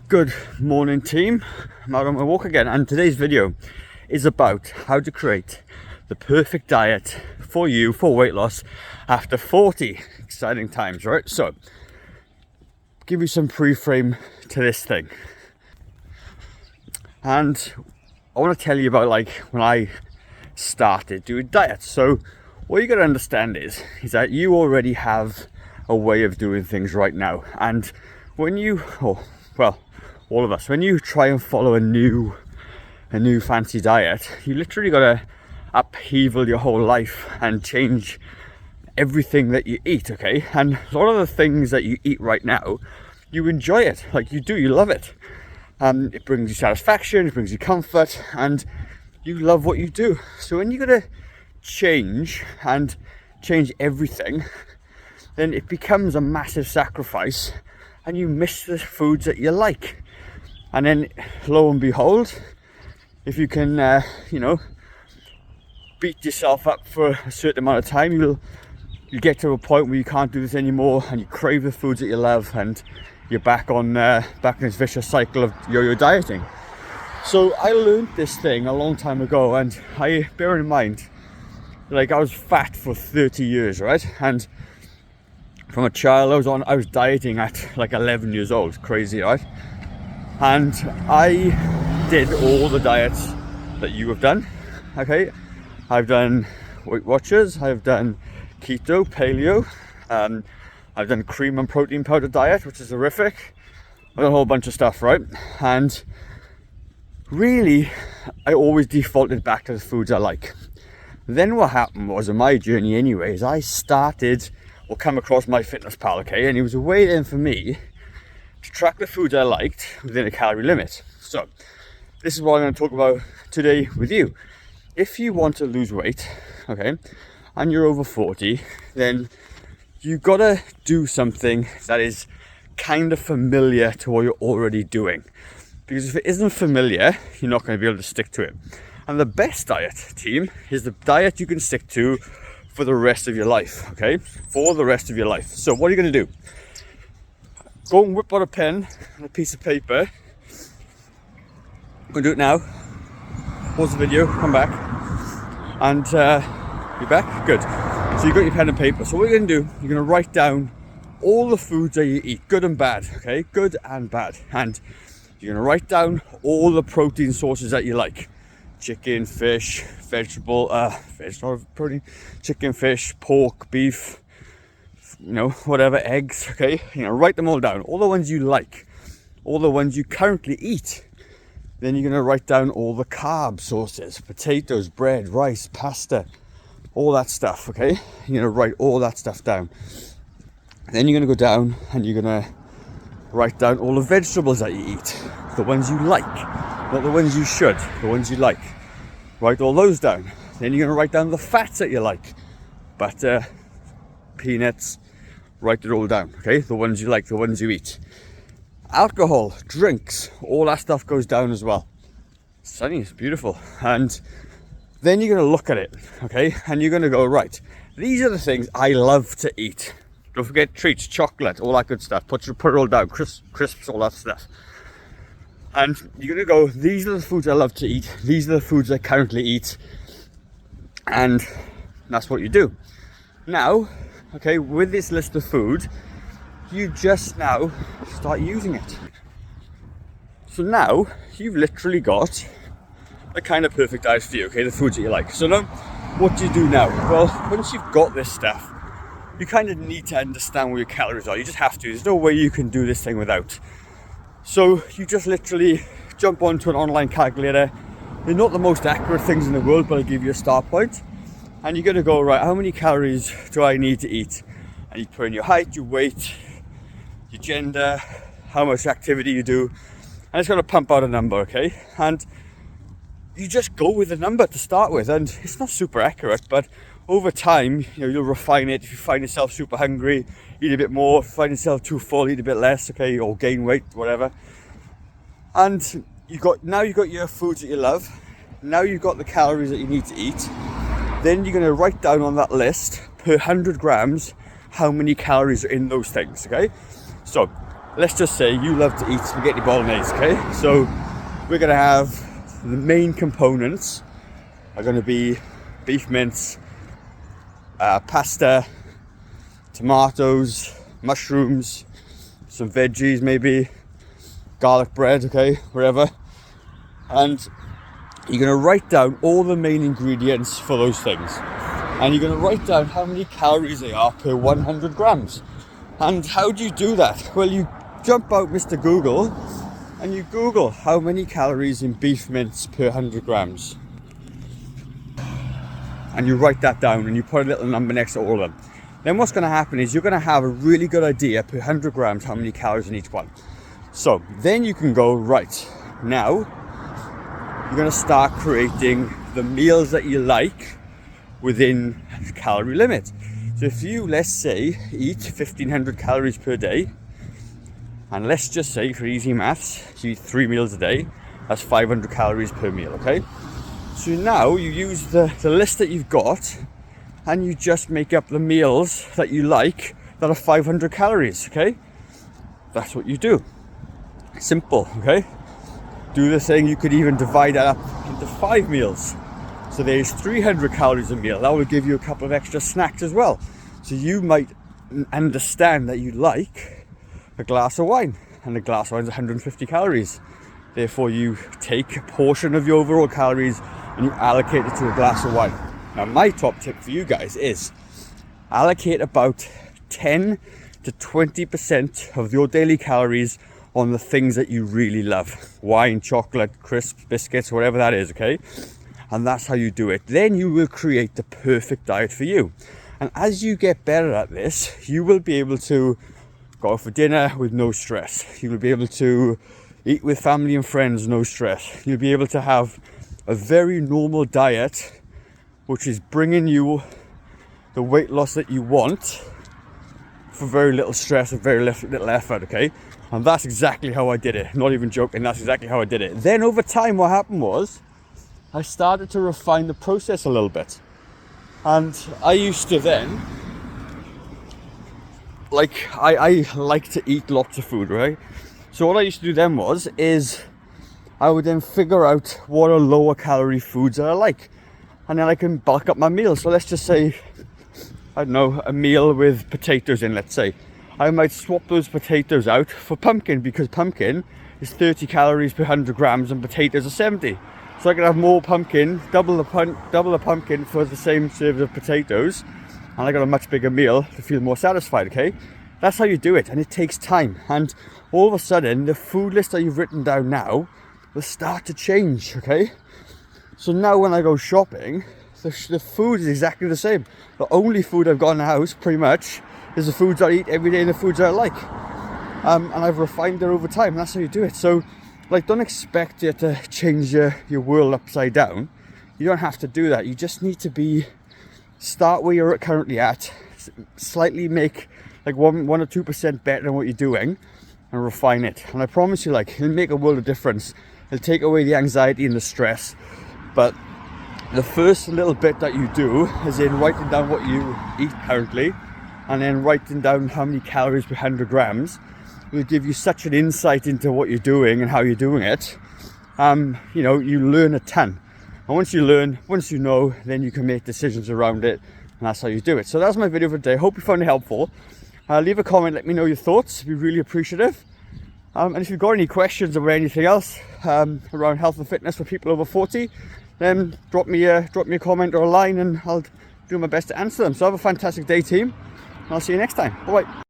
Good morning team, I'm out on my walk again, and today's video is about how to create the perfect diet for you for weight loss after 40. Exciting times, right? So give you some pre-frame to this thing, and I want to tell you about like when I started doing diets. So what you got to understand is that you already have a way of doing things right now, and when you all of us, when you try and follow a new fancy diet, you literally got to upheaval your whole life and change everything that you eat, okay? And a lot of the things that you eat right now, you enjoy it, like you love it. It brings you satisfaction, it brings you comfort, and you love what you do. So when you got to change everything, then it becomes a massive sacrifice, and you miss the foods that you like. And then lo and behold, if you can beat yourself up for a certain amount of time, you get to a point where you can't do this anymore, and you crave the foods that you love, and you're back in this vicious cycle of yo-yo dieting. So I learned this thing a long time ago, and I bear in mind, like, I was fat for 30 years, right? And from a child I was dieting at like 11 years old. Crazy, right? And I did all the diets that you have done, okay? I've done Weight Watchers, I've done keto, paleo, I've done cream and protein powder diet, which is horrific. I've done a whole bunch of stuff, right? And really, I always defaulted back to the foods I like. Then what happened was, in my journey anyways, I started or come across MyFitnessPal, okay? And it was a way then for me to track the foods I liked within a calorie limit. So this is what I'm going to talk about today with you. If you want to lose weight, okay, and you're over 40, then you gotta do something that is kind of familiar to what you're already doing. Because if it isn't familiar, you're not going to be able to stick to it. And the best diet, team, is the diet you can stick to for the rest of your life, okay? For the rest of your life. So what are you going to do? Go and whip out a pen and a piece of paper. I'm going to do it now. Pause the video, come back. And you're back? Good. So you've got your pen and paper. So what you're going to do, you're going to write down all the foods that you eat, good and bad, okay? Good and bad. And you're going to write down all the protein sources that you like. Chicken, fish, protein, chicken, fish, pork, beef, whatever, eggs, okay? Write them all down, all the ones you like, all the ones you currently eat. Then you're going to write down all the carb sources, potatoes, bread, rice, pasta, all that stuff, okay? You're going to write all that stuff down. Then you're going to go down and you're going to write down all the vegetables that you eat, the ones you like, not the ones you should, the ones you like. Write all those down. Then you're going to write down the fats that you like, butter, peanuts. Write it all down, okay? The ones you like, the ones you eat. Alcohol, drinks, all that stuff goes down as well. Sunny, it's beautiful. And then you're going to look at it, okay? And you're going to go, right, these are the things I love to eat. Don't forget treats, chocolate, all that good stuff. Put it all down, crisps, all that stuff. And you're going to go, these are the foods I love to eat. These are the foods I currently eat. And that's what you do. Now, okay, with this list of food, you just now start using it. So now you've literally got the kind of perfect diet for you, okay, the foods that you like. So now, what do you do now? Well, once you've got this stuff, you kind of need to understand where your calories are. You just have to. There's no way you can do this thing without. So you just literally jump onto an online calculator. They're not the most accurate things in the world, but I'll give you a start point. And you're going to go, right, how many calories do I need to eat? And you put in your height, your weight, your gender, how much activity you do. And it's going to pump out a number, okay? And you just go with the number to start with. And it's not super accurate, but over time, you'll refine it. If you find yourself super hungry, eat a bit more. If you find yourself too full, eat a bit less, okay? Or gain weight, whatever. And you've got your foods that you love. Now you've got the calories that you need to eat. Then you're going to write down on that list per 100 grams how many calories are in those things, okay? So let's just say you love to eat spaghetti bolognese, okay? So we're gonna have the main components are gonna be beef mince, pasta, tomatoes, mushrooms, some veggies maybe, garlic bread, okay, whatever. And you're going to write down all the main ingredients for those things. And you're going to write down how many calories they are per 100 grams. And how do you do that? Well, you jump out Mr. Google and you Google how many calories in beef mince per 100 grams. And you write that down and you put a little number next to all of them. Then what's going to happen is you're going to have a really good idea per 100 grams how many calories in each one. So then you can go, right, now you're going to start creating the meals that you like within the calorie limit. So if you, let's say, eat 1500 calories per day, and let's just say for easy maths, you eat 3 meals a day, that's 500 calories per meal, okay? So now you use the list that you've got and you just make up the meals that you like that are 500 calories, okay? That's what you do. Simple, okay? Do the thing, you could even divide that up into 5 meals. So there's 300 calories a meal. That will give you a couple of extra snacks as well. So you might understand that you like a glass of wine, and a glass of wine is 150 calories. Therefore you take a portion of your overall calories and you allocate it to a glass of wine. Now my top tip for you guys is allocate about 10 to 20% of your daily calories on the things that you really love. Wine, chocolate, crisps, biscuits, whatever that is, okay? And that's how you do it. Then you will create the perfect diet for you. And as you get better at this, you will be able to go out for dinner with no stress. You will be able to eat with family and friends, no stress. You'll be able to have a very normal diet which is bringing you the weight loss that you want for very little stress and very little effort, okay? And that's exactly how I did it. Not even joking, that's exactly how I did it. Then over time what happened was I started to refine the process a little bit. And I used to then, I like to eat lots of food, right? So what I used to do then is I would then figure out what are lower calorie foods that I like. And then I can bulk up my meals. So let's just say, I don't know, a meal with potatoes in, let's say. I might swap those potatoes out for pumpkin, because pumpkin is 30 calories per 100 grams and potatoes are 70. So I can have more pumpkin, double the pumpkin for the same serve of potatoes, and I got a much bigger meal to feel more satisfied, okay? That's how you do it, and it takes time. And all of a sudden, the food list that you've written down now will start to change, okay? So now when I go shopping, the food is exactly the same. The only food I've got in the house, pretty much, is the foods I eat every day and the foods I like. And I've refined it over time, and that's how you do it. So, like, don't expect you to change your world upside down. You don't have to do that. You just need to start where you're currently at, slightly make like 1 or 2% better than what you're doing, and refine it. And I promise you, like, it'll make a world of difference. It'll take away the anxiety and the stress. But the first little bit that you do is in writing down what you eat currently, and then writing down how many calories per 100 grams will give you such an insight into what you're doing and how you're doing it. You know, you learn a ton. And once you know, then you can make decisions around it, and that's how you do it. So that's my video for today. Hope you found it helpful. Leave a comment, let me know your thoughts. It'd be really appreciative. And if you've got any questions about anything else around health and fitness for people over 40, then drop me a comment or a line, and I'll do my best to answer them. So have a fantastic day, team. And I'll see you next time. Bye-bye.